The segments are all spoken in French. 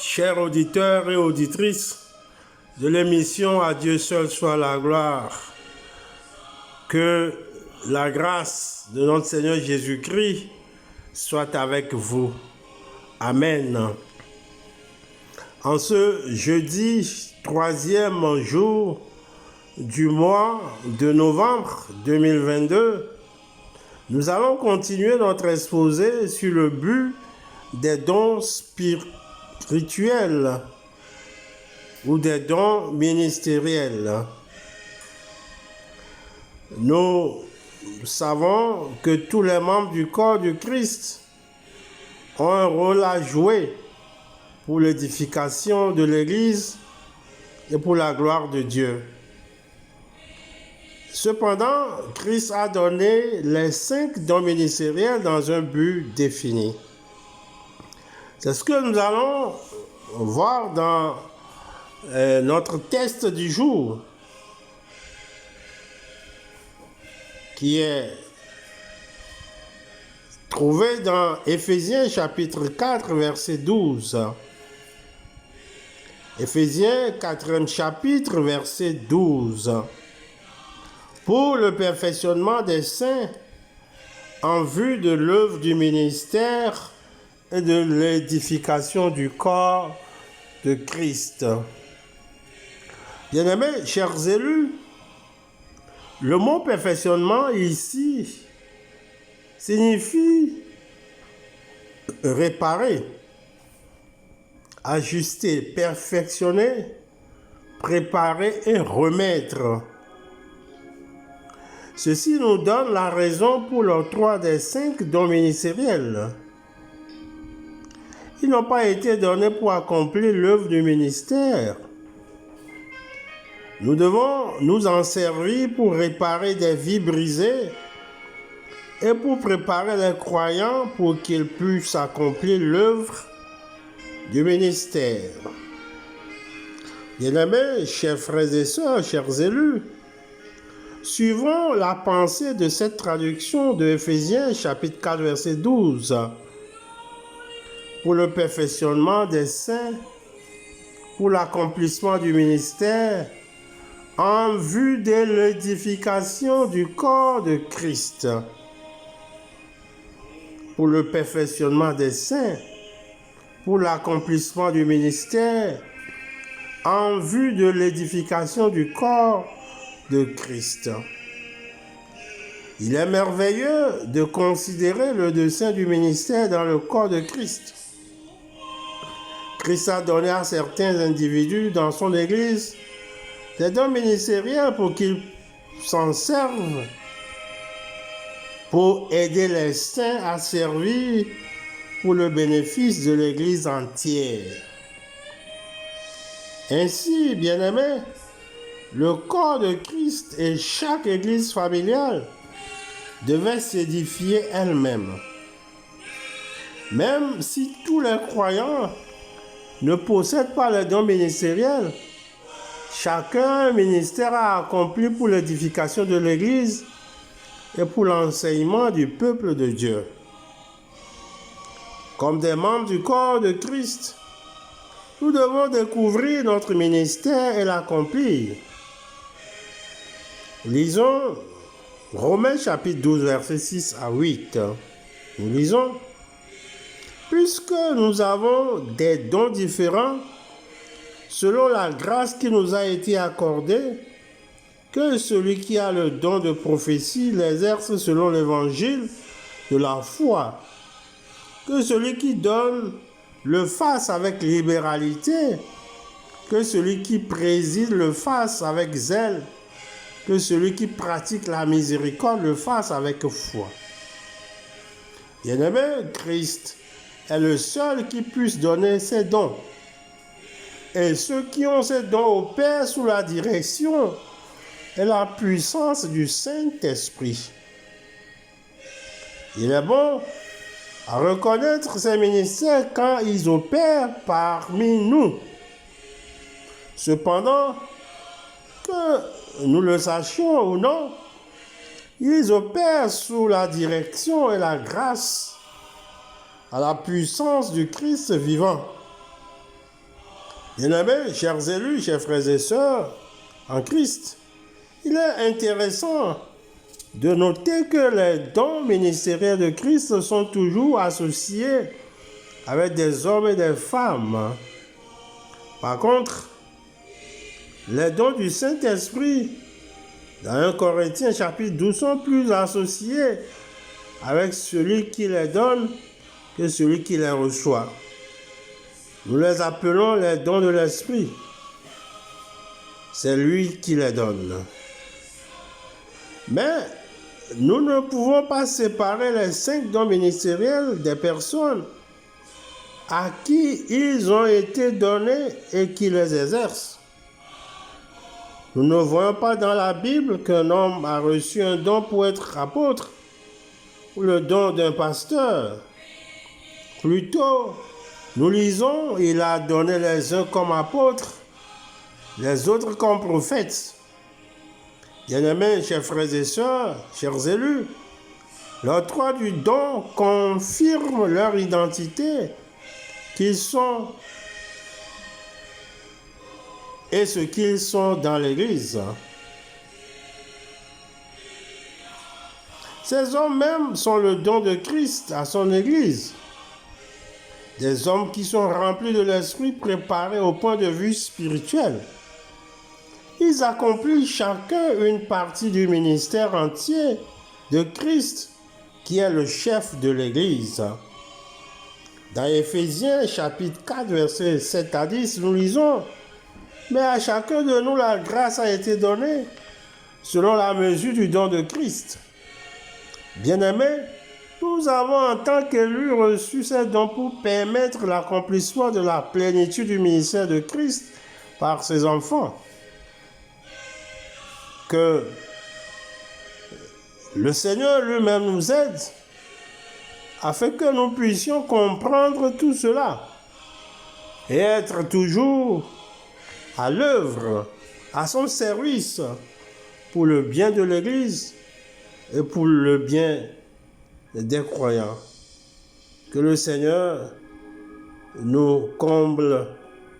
Chers auditeurs et auditrices de l'émission À Dieu seul soit la gloire, que la grâce de notre Seigneur Jésus-Christ soit avec vous. Amen. En ce jeudi 3e jour du mois de novembre 2022, nous allons continuer notre exposé sur le but des dons spirituels ou des dons ministériels. Nous savons que tous les membres du corps du Christ ont un rôle à jouer pour l'édification de l'Église et pour la gloire de Dieu. Cependant, Christ a donné les 5 dons ministériels dans un but défini. C'est ce que nous allons voir dans notre texte du jour, qui est trouvé dans Éphésiens chapitre 4, verset 12. Éphésiens 4e chapitre, verset 12. Pour le perfectionnement des saints, en vue de l'œuvre du ministère et de l'édification du corps de Christ. Bien-aimés, chers élus, le mot perfectionnement ici signifie réparer, ajuster, perfectionner, préparer et remettre. Ceci nous donne la raison pour l'octroi des 5 dons ministériels. Ils n'ont pas été donnés pour accomplir l'œuvre du ministère. Nous devons nous en servir pour réparer des vies brisées et pour préparer les croyants pour qu'ils puissent accomplir l'œuvre du ministère. Bien-aimés, chers frères et sœurs, chers élus, suivons la pensée de cette traduction de Éphésiens chapitre 4 verset 12. Pour le perfectionnement des saints, pour l'accomplissement du ministère, en vue de l'édification du corps de Christ. Pour le perfectionnement des saints, pour l'accomplissement du ministère, en vue de l'édification du corps de Christ. Il est merveilleux de considérer le dessein du ministère dans le corps de Christ. Christ a donné à certains individus dans son Église des dons ministériels pour qu'ils s'en servent pour aider les saints à servir pour le bénéfice de l'Église entière. Ainsi, bien-aimés, le corps de Christ et chaque Église familiale devaient s'édifier elle-même. Même si tous les croyants ne possèdent pas les dons ministériels, chacun a un ministère à accomplir pour l'édification de l'Église et pour l'enseignement du peuple de Dieu. Comme des membres du corps de Christ, nous devons découvrir notre ministère et l'accomplir. Lisons Romains chapitre 12, versets 6 à 8. Nous lisons: puisque nous avons des dons différents, selon la grâce qui nous a été accordée, que celui qui a le don de prophétie l'exerce selon l'évangile de la foi, que celui qui donne le fasse avec libéralité, que celui qui préside le fasse avec zèle, que celui qui pratique la miséricorde le fasse avec foi. Bien-aimé, Christ est le seul qui puisse donner ses dons. Et ceux qui ont ces dons opèrent sous la direction et la puissance du Saint-Esprit. Il est bon à reconnaître ces ministères quand ils opèrent parmi nous. Cependant, que nous le sachions ou non, ils opèrent sous la direction et la grâce à la puissance du Christ vivant. Bien-aimés, chers élus, chers frères et sœurs en Christ, il est intéressant de noter que les dons ministériels de Christ sont toujours associés avec des hommes et des femmes. Par contre, les dons du Saint-Esprit, dans 1 Corinthiens chapitre 12, sont plus associés avec celui qui les donne que celui qui les reçoit. Nous les appelons les dons de l'Esprit. C'est lui qui les donne. Mais nous ne pouvons pas séparer les 5 dons ministériels des personnes à qui ils ont été donnés et qui les exercent. Nous ne voyons pas dans la Bible qu'un homme a reçu un don pour être apôtre ou le don d'un pasteur. Plutôt, nous lisons, il a donné les uns comme apôtres, les autres comme prophètes. Bien-aimés, chers frères et sœurs, chers élus, l'octroi du don confirme leur identité, qu'ils sont et ce qu'ils sont dans l'Église. Ces hommes même sont le don de Christ à son Église. Des hommes qui sont remplis de l'Esprit, préparés au point de vue spirituel. Ils accomplissent chacun une partie du ministère entier de Christ, qui est le chef de l'Église. Dans Éphésiens chapitre 4, versets 7 à 10, nous lisons: « Mais à chacun de nous la grâce a été donnée, selon la mesure du don de Christ. » Bien-aimés, nous avons en tant qu'élus reçu ces dons pour permettre l'accomplissement de la plénitude du ministère de Christ par ses enfants. Que le Seigneur lui-même nous aide afin que nous puissions comprendre tout cela et être toujours à l'œuvre, à son service, pour le bien de l'Église et pour le bien des croyants. Que le Seigneur nous comble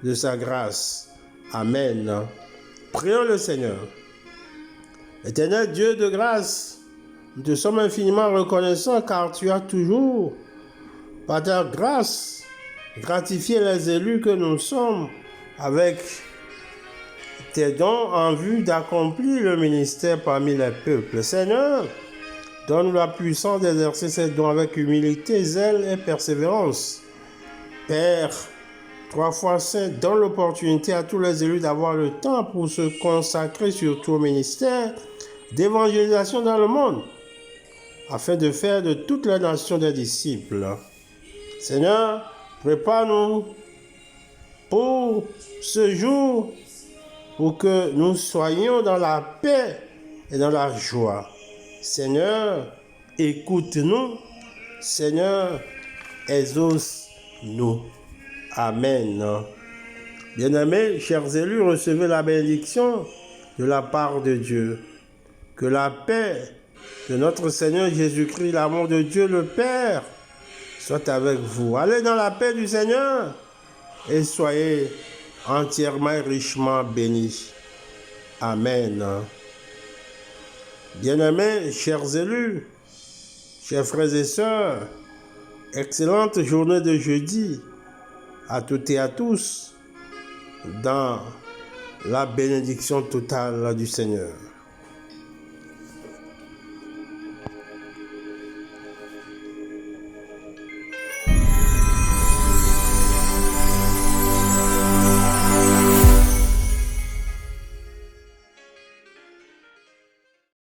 de sa grâce. Amen. Prions le Seigneur. Éternel Dieu de grâce, nous te sommes infiniment reconnaissants car tu as toujours, par ta grâce, gratifié les élus que nous sommes avec tes dons en vue d'accomplir le ministère parmi les peuples. Seigneur, donne-nous la puissance d'exercer ces dons avec humilité, zèle et persévérance. Père, 3 fois saint, donne l'opportunité à tous les élus d'avoir le temps pour se consacrer surtout au ministère d'évangélisation dans le monde, afin de faire de toutes les nations des disciples. Seigneur, prépare-nous pour ce jour, pour que nous soyons dans la paix et dans la joie. Seigneur, écoute-nous. Seigneur, exauce-nous. Amen. Bien-aimés, chers élus, recevez la bénédiction de la part de Dieu. Que la paix de notre Seigneur Jésus-Christ, l'amour de Dieu le Père, soit avec vous. Allez dans la paix du Seigneur et soyez entièrement et richement bénis. Amen. Bien-aimés, chers élus, chers frères et sœurs, excellente journée de jeudi à toutes et à tous dans la bénédiction totale du Seigneur.